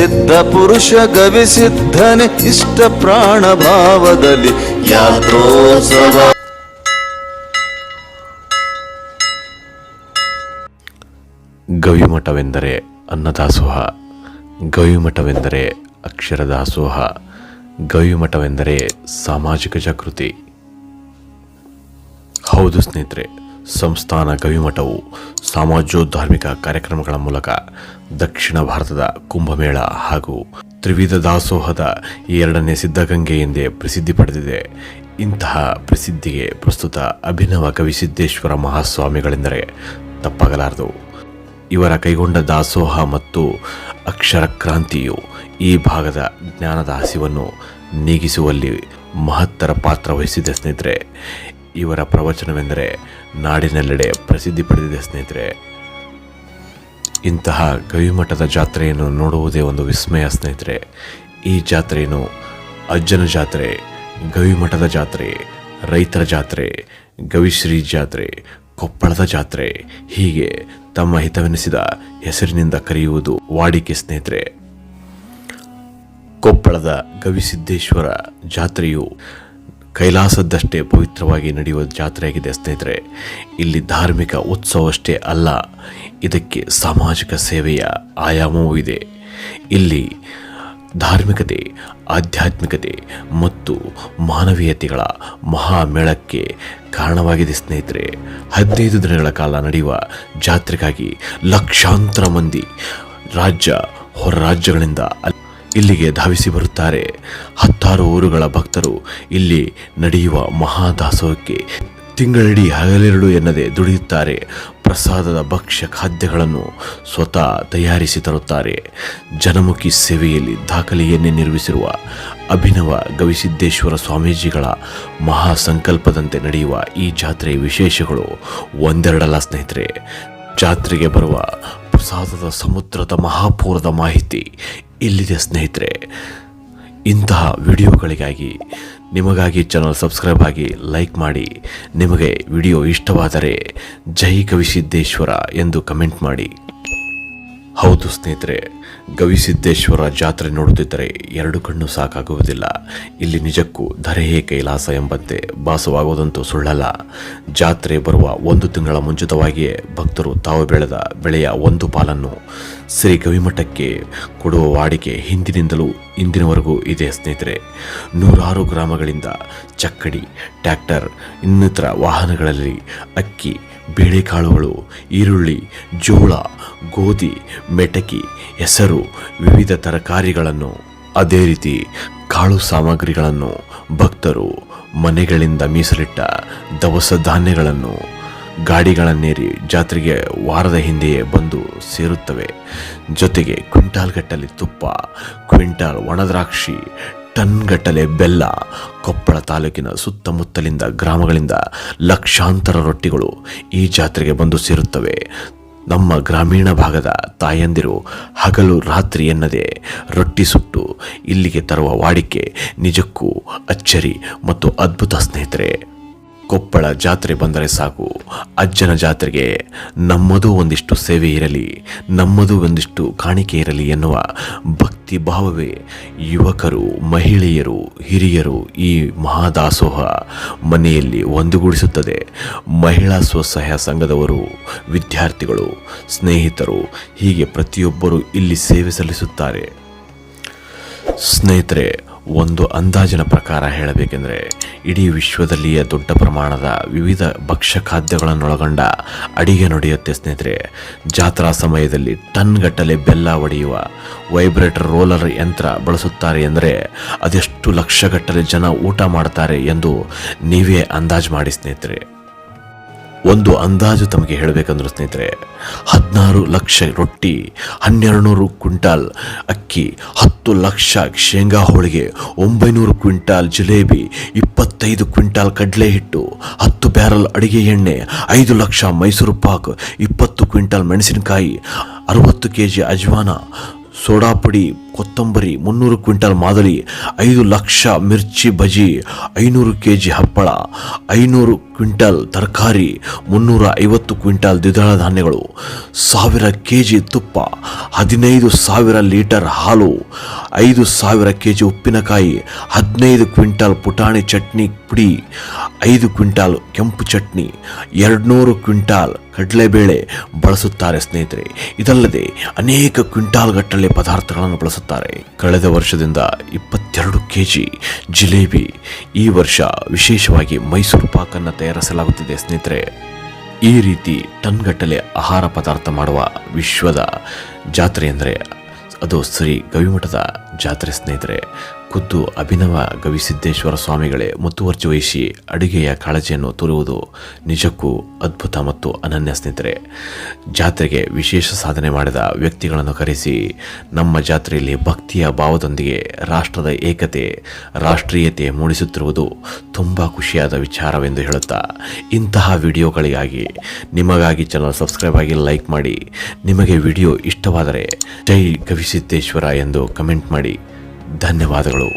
ಸಿದ್ಧ ಪುರುಷ ಗವಿಸಿದ್ಧನೆ ಇಷ್ಟ ಪ್ರಾಣ ಭಾವದಲ್ಲಿ ಯಾತ್ರೋತ್ಸವ. ಗವಿಮಠವೆಂದರೆ ಅನ್ನದಾಸೋಹ, ಗವಿಮಠವೆಂದರೆ ಅಕ್ಷರದಾಸೋಹ, ಗವಿಮಠವೆಂದರೆ ಸಾಮಾಜಿಕ ಜಾಗೃತಿ. ಹೌದು ಸ್ನೇಹಿತರೆ, ಸಂಸ್ಥಾನ ಗವಿಮಠವು ಸಮಾಜೋಧಾರ್ಮಿಕ ಕಾರ್ಯಕ್ರಮಗಳ ಮೂಲಕ ದಕ್ಷಿಣ ಭಾರತದ ಕುಂಭಮೇಳ ಹಾಗೂ ತ್ರಿವಿಧ ದಾಸೋಹದ ಎರಡನೇ ಸಿದ್ಧಗಂಗೆ ಎಂದೇ ಪ್ರಸಿದ್ಧಿ ಪಡೆದಿದೆ. ಇಂತಹ ಪ್ರಸಿದ್ಧಿಗೆ ಪ್ರಸ್ತುತ ಅಭಿನವ ಗವಿಸಿದ್ದೇಶ್ವರ ಮಹಾಸ್ವಾಮಿಗಳೆಂದರೆ ತಪ್ಪಾಗಲಾರದು. ಇವರ ಕೈಗೊಂಡ ದಾಸೋಹ ಮತ್ತು ಅಕ್ಷರ ಕ್ರಾಂತಿಯು ಈ ಭಾಗದ ಜ್ಞಾನದ ಹಸಿವನ್ನು ನೀಗಿಸುವಲ್ಲಿ ಮಹತ್ತರ ಪಾತ್ರ ವಹಿಸಿದೆ ಸ್ನೇಹಿತರೆ. ಇವರ ಪ್ರವಚನವೆಂದರೆ ನಾಡಿನೆಲ್ಲೆಡೆ ಪ್ರಸಿದ್ಧಿ ಪಡೆದಿದೆ ಸ್ನೇಹಿತರೆ. ಇಂತಹ ಗವಿಮಠದ ಜಾತ್ರೆಯನ್ನು ನೋಡುವುದೇ ಒಂದು ವಿಸ್ಮಯ ಸ್ನೇಹಿತರೆ. ಈ ಜಾತ್ರೆಯನ್ನು ಅಜ್ಜನ ಜಾತ್ರೆ, ಗವಿಮಠದ ಜಾತ್ರೆ, ರೈತರ ಜಾತ್ರೆ, ಗವಿಶ್ರೀ ಜಾತ್ರೆ, ಕೊಪ್ಪಳದ ಜಾತ್ರೆ ಹೀಗೆ ತಮ್ಮ ಹಿತವೆನಿಸಿದ ಹೆಸರಿನಿಂದ ಕರೆಯುವುದು ವಾಡಿಕೆ ಸ್ನೇಹಿತರೆ. ಕೊಪ್ಪಳದ ಗವಿಸಿದ್ದೇಶ್ವರ ಜಾತ್ರೆಯು ಕೈಲಾಸದಷ್ಟೇ ಪವಿತ್ರವಾಗಿ ನಡೆಯುವ ಜಾತ್ರೆಯಾಗಿದೆ ಸ್ನೇಹಿತರೆ. ಇಲ್ಲಿ ಧಾರ್ಮಿಕ ಉತ್ಸವವಷ್ಟೇ ಅಲ್ಲ, ಇದಕ್ಕೆ ಸಾಮಾಜಿಕ ಸೇವೆಯ ಆಯಾಮವೂ ಇದೆ. ಇಲ್ಲಿ ಧಾರ್ಮಿಕತೆ, ಆಧ್ಯಾತ್ಮಿಕತೆ ಮತ್ತು ಮಾನವೀಯತೆಗಳ ಮಹಾಮೇಳಕ್ಕೆ ಕಾರಣವಾಗಿದೆ ಸ್ನೇಹಿತರೆ. 15 ದಿನಗಳ ಕಾಲ ನಡೆಯುವ ಜಾತ್ರೆಗಾಗಿ ಲಕ್ಷಾಂತರ ಮಂದಿ ರಾಜ್ಯ ಹೊರ ರಾಜ್ಯಗಳಿಂದ ಇಲ್ಲಿಗೆ ಧಾವಿಸಿ ಬರುತ್ತಾರೆ. 10 ಊರುಗಳ ಭಕ್ತರು ಇಲ್ಲಿ ನಡೆಯುವ ಮಹಾದಾಸೋಹಕ್ಕೆ ತಿಂಗಳಿಡೀ ಹಗಲಿರುಳು ಎನ್ನದೆ ದುಡಿಯುತ್ತಾರೆ. ಪ್ರಸಾದದ ಭಕ್ಷ್ಯ ಖಾದ್ಯಗಳನ್ನು ಸ್ವತಃ ತಯಾರಿಸಿ ತರುತ್ತಾರೆ. ಜನಮುಖಿ ಸೇವೆಯಲ್ಲಿ ದಾಖಲೆಯನ್ನೇ ನಿರ್ಮಿಸಿರುವ ಅಭಿನವ ಗವಿಸಿದ್ದೇಶ್ವರ ಸ್ವಾಮೀಜಿಗಳ ಮಹಾ ಸಂಕಲ್ಪದಂತೆ ನಡೆಯುವ ಈ ಜಾತ್ರೆಯ ವಿಶೇಷಗಳು ಒಂದೆರಡಲ್ಲ ಸ್ನೇಹಿತರೆ. ಜಾತ್ರೆಗೆ ಬರುವ ಪ್ರಸಾದದ ಸಮುದ್ರದ ಮಹಾಪೂರದ ಮಾಹಿತಿ ಇಲ್ಲಿದೆ ಸ್ನೇಹಿತರೆ. ಇಂತಹ ವಿಡಿಯೋಗಳಿಗಾಗಿ ನಿಮಗಾಗಿ ಚಾನಲ್ ಸಬ್ಸ್ಕ್ರೈಬ್ ಆಗಿ ಲೈಕ್ ಮಾಡಿ. ನಿಮಗೆ ವಿಡಿಯೋ ಇಷ್ಟವಾದರೆ ಜೈ ಗವಿಸಿದ್ದೇಶ್ವರ ಎಂದು ಕಮೆಂಟ್ ಮಾಡಿ. ಹೌದು ಸ್ನೇಹಿತರೆ, ಗವಿಸಿದ್ದೇಶ್ವರ ಜಾತ್ರೆ ನೋಡುತ್ತಿದ್ದರೆ 2 ಕಣ್ಣು ಸಾಕಾಗುವುದಿಲ್ಲ. ಇಲ್ಲಿ ನಿಜಕ್ಕೂ ಧರೆಯೇ ಕೈಲಾಸ ಎಂಬಂತೆ ಭಾಸವಾಗುವುದಂತೂ ಸುಳ್ಳಲ್ಲ. ಜಾತ್ರೆ ಬರುವ 1 ತಿಂಗಳ ಮುಂಚಿತವಾಗಿಯೇ ಭಕ್ತರು ತಾವು ಬೆಳೆದ ಬೆಳೆಯ ಒಂದು ಪಾಲನ್ನು ಶ್ರೀ ಗವಿಮಠಕ್ಕೆ ಕೊಡುವ ವಾಡಿಕೆ ಹಿಂದಿನಿಂದಲೂ ಇಂದಿನವರೆಗೂ ಇದೆ ಸ್ನೇಹಿತರೆ. 100 ಗ್ರಾಮಗಳಿಂದ ಚಕ್ಕಡಿ, ಟ್ರ್ಯಾಕ್ಟರ್, ಇನ್ನಿತರ ವಾಹನಗಳಲ್ಲಿ ಅಕ್ಕಿ, ಬೇಳೆಕಾಳುಗಳು, ಈರುಳ್ಳಿ, ಜೋಳ, ಗೋಧಿ, ಮೆಟಕಿ, ಹೆಸರು, ವಿವಿಧ ತರಕಾರಿಗಳನ್ನು, ಅದೇ ರೀತಿ ಕಾಳು ಸಾಮಗ್ರಿಗಳನ್ನು ಭಕ್ತರು ಮನೆಗಳಿಂದ ಮೀಸಲಿಟ್ಟ ದವಸ ಧಾನ್ಯಗಳನ್ನು ಗಾಡಿಗಳನ್ನೇರಿ ಜಾತ್ರೆಗೆ ವಾರದ ಹಿಂದೆಯೇ ಬಂದು ಸೇರುತ್ತವೆ. ಜೊತೆಗೆ ಕ್ವಿಂಟಾಲ್ ಗಟ್ಟಲೆ ತುಪ್ಪ, ಕ್ವಿಂಟಾಲ್ ಒಣದ್ರಾಕ್ಷಿ, ಟನ್ ಗಟ್ಟಲೆ ಬೆಲ್ಲ, ಕೊಪ್ಪಳ ತಾಲೂಕಿನ ಸುತ್ತಮುತ್ತಲಿಂದ ಗ್ರಾಮಗಳಿಂದ ಲಕ್ಷಾಂತರ ರೊಟ್ಟಿಗಳು ಈ ಜಾತ್ರೆಗೆ ಬಂದು ಸೇರುತ್ತವೆ. ನಮ್ಮ ಗ್ರಾಮೀಣ ಭಾಗದ ತಾಯಂದಿರು ಹಗಲು ರಾತ್ರಿ ಎನ್ನದೆ ರೊಟ್ಟಿ ಸುಟ್ಟು ಇಲ್ಲಿಗೆ ತರುವ ವಾಡಿಕೆ ನಿಜಕ್ಕೂ ಅಚ್ಚರಿ ಮತ್ತು ಅದ್ಭುತ ಸ್ನೇಹಿತರೆ. ಕೊಪ್ಪಳ ಜಾತ್ರೆ ಬಂದರೆ ಸಾಕು, ಅಜ್ಜನ ಜಾತ್ರೆಗೆ ನಮ್ಮದು ಒಂದಿಷ್ಟು ಸೇವೆ ಇರಲಿ, ನಮ್ಮದು ಒಂದಿಷ್ಟು ಕಾಣಿಕೆ ಇರಲಿ ಎನ್ನುವ ಭಕ್ತಿ ಭಾವವೇ ಯುವಕರು, ಮಹಿಳೆಯರು, ಹಿರಿಯರು ಈ ಮಹಾದಾಸೋಹ ಮನೆಯಲ್ಲಿ ಒಂದುಗೂಡಿಸುತ್ತದೆ. ಮಹಿಳಾ ಸ್ವಸಹಾಯ ಸಂಘದವರು, ವಿದ್ಯಾರ್ಥಿಗಳು, ಸ್ನೇಹಿತರು ಹೀಗೆ ಪ್ರತಿಯೊಬ್ಬರು ಇಲ್ಲಿ ಸೇವೆ ಸಲ್ಲಿಸುತ್ತಾರೆ. ಸ್ನೇಹಿತರೆ, ಒಂದು ಅಂದಾಜಿನ ಪ್ರಕಾರ ಹೇಳಬೇಕೆಂದರೆ ಇಡೀ ವಿಶ್ವದಲ್ಲಿಯೇ ದೊಡ್ಡ ಪ್ರಮಾಣದ ವಿವಿಧ ಭಕ್ಷ್ಯ ಖಾದ್ಯಗಳನ್ನೊಳಗೊಂಡ ಅಡಿಗೆ ನಡೆಯುತ್ತೆ ಸ್ನೇಹಿತರೆ. ಜಾತ್ರಾ ಸಮಯದಲ್ಲಿ ಟನ್ ಗಟ್ಟಲೆ ಬೆಲ್ಲ ಒಡೆಯುವ ವೈಬ್ರೇಟರ್ ರೋಲರ್ ಯಂತ್ರ ಬಳಸುತ್ತಾರೆ ಎಂದರೆ ಅದೆಷ್ಟು ಲಕ್ಷಗಟ್ಟಲೆ ಜನ ಊಟ ಮಾಡ್ತಾರೆ ಎಂದು ನೀವೇ ಅಂದಾಜು ಮಾಡಿ ಸ್ನೇಹಿತರೆ. ಒಂದು ಅಂದಾಜು ತಮಗೆ ಹೇಳಬೇಕಂದ್ರೆ ಸ್ನೇಹಿತರೆ, 16 ಲಕ್ಷ ರೊಟ್ಟಿ, 1200 ಕ್ವಿಂಟಾಲ್ ಅಕ್ಕಿ, 10 ಲಕ್ಷ ಶೇಂಗಾ ಹೋಳಿಗೆ, 900 ಕ್ವಿಂಟಾಲ್ ಜಿಲೇಬಿ, 25 ಕ್ವಿಂಟಾಲ್ ಕಡಲೆ ಹಿಟ್ಟು, 10 ಬ್ಯಾರಲ್ ಅಡಿಗೆ ಎಣ್ಣೆ, 5 ಲಕ್ಷ ಮೈಸೂರು ಪಾಕ್, 20 ಕ್ವಿಂಟಾಲ್ ಮೆಣಸಿನಕಾಯಿ, 60 kg ಅಜ್ವಾನ, ಸೋಡಾ ಪುಡಿ, ಕೊತ್ತಂಬರಿ, 300 ಕ್ವಿಂಟಲ್ ಮಾದಲಿ, 5 ಲಕ್ಷ ಮಿರ್ಚಿ ಬಜಿ, 500 ಕೆಜಿ ಹಪ್ಪಳ, 500 ಕ್ವಿಂಟಲ್ ತರಕಾರಿ, 350 ಕ್ವಿಂಟಲ್ ದ್ವಿದಳ ಧಾನ್ಯಗಳು, 1000 ಕೆಜಿ ತುಪ್ಪ, 15,000 ಲೀಟರ್ ಹಾಲು, 5,000 ಕೆಜಿ ಉಪ್ಪಿನಕಾಯಿ, 15 ಕ್ವಿಂಟಲ್ ಪುಟಾಣಿ ಚಟ್ನಿ ಪುಡಿ, 5 ಕ್ವಿಂಟಲ್ ಕೆಂಪು ಚಟ್ನಿ, 200 ಕ್ವಿಂಟಾಲ್ ಕಡಲೆಬೇಳೆ ಬಳಸುತ್ತಾರೆ ಸ್ನೇಹಿತರೆ. ಇದಲ್ಲದೆ ಅನೇಕ ಕ್ವಿಂಟಾಲ್ ಗಟ್ಟಲೆ ಪದಾರ್ಥಗಳನ್ನು ಬಳಸುತ್ತಾರೆ. ಕಳೆದ ವರ್ಷದಿಂದ 22 ಕೆಜಿ ಜಿಲೇಬಿ, ಈ ವರ್ಷ ವಿಶೇಷವಾಗಿ ಮೈಸೂರು ಪಾಕನ್ನು ತಯಾರಿಸಲಾಗುತ್ತಿದೆ ಸ್ನೇಹಿತರೆ. ಈ ರೀತಿ ಟನ್ ಗಟ್ಟಲೆ ಆಹಾರ ಪದಾರ್ಥ ಮಾಡುವ ವಿಶ್ವದ ಜಾತ್ರೆ ಎಂದರೆ ಅದು ಶ್ರೀ ಗವಿಮಠದ ಜಾತ್ರೆ ಸ್ನೇಹಿತರೆ. ಖುದ್ದು ಅಭಿನವ ಗವಿಸಿದ್ದೇಶ್ವರ ಸ್ವಾಮಿಗಳೇ ಮುತುವರ್ಜಿ ವಹಿಸಿ ಅಡುಗೆಯ ಕಾಳಜಿಯನ್ನು ತೋರುವುದು ನಿಜಕ್ಕೂ ಅದ್ಭುತ ಮತ್ತು ಅನನ್ಯ ಸ್ನೇಹಿತರೆ. ಜಾತ್ರೆಗೆ ವಿಶೇಷ ಸಾಧನೆ ಮಾಡಿದ ವ್ಯಕ್ತಿಗಳನ್ನು ಕರೆಸಿ ನಮ್ಮ ಜಾತ್ರೆಯಲ್ಲಿ ಭಕ್ತಿಯ ಭಾವದೊಂದಿಗೆ ರಾಷ್ಟ್ರದ ಏಕತೆ, ರಾಷ್ಟ್ರೀಯತೆ ಮೂಡಿಸುತ್ತಿರುವುದು ತುಂಬ ಖುಷಿಯಾದ ವಿಚಾರವೆಂದು ಹೇಳುತ್ತಾ, ಇಂತಹ ವಿಡಿಯೋಗಳಿಗಾಗಿ ನಿಮಗಾಗಿ ಚಾನಲ್ ಸಬ್ಸ್ಕ್ರೈಬ್ ಆಗಿ ಲೈಕ್ ಮಾಡಿ. ನಿಮಗೆ ವಿಡಿಯೋ ಇಷ್ಟವಾದರೆ ಜೈ ಗವಿಸಿದ್ದೇಶ್ವರ ಎಂದು ಕಮೆಂಟ್ ಮಾಡಿ. ಧನ್ಯವಾದಗಳು.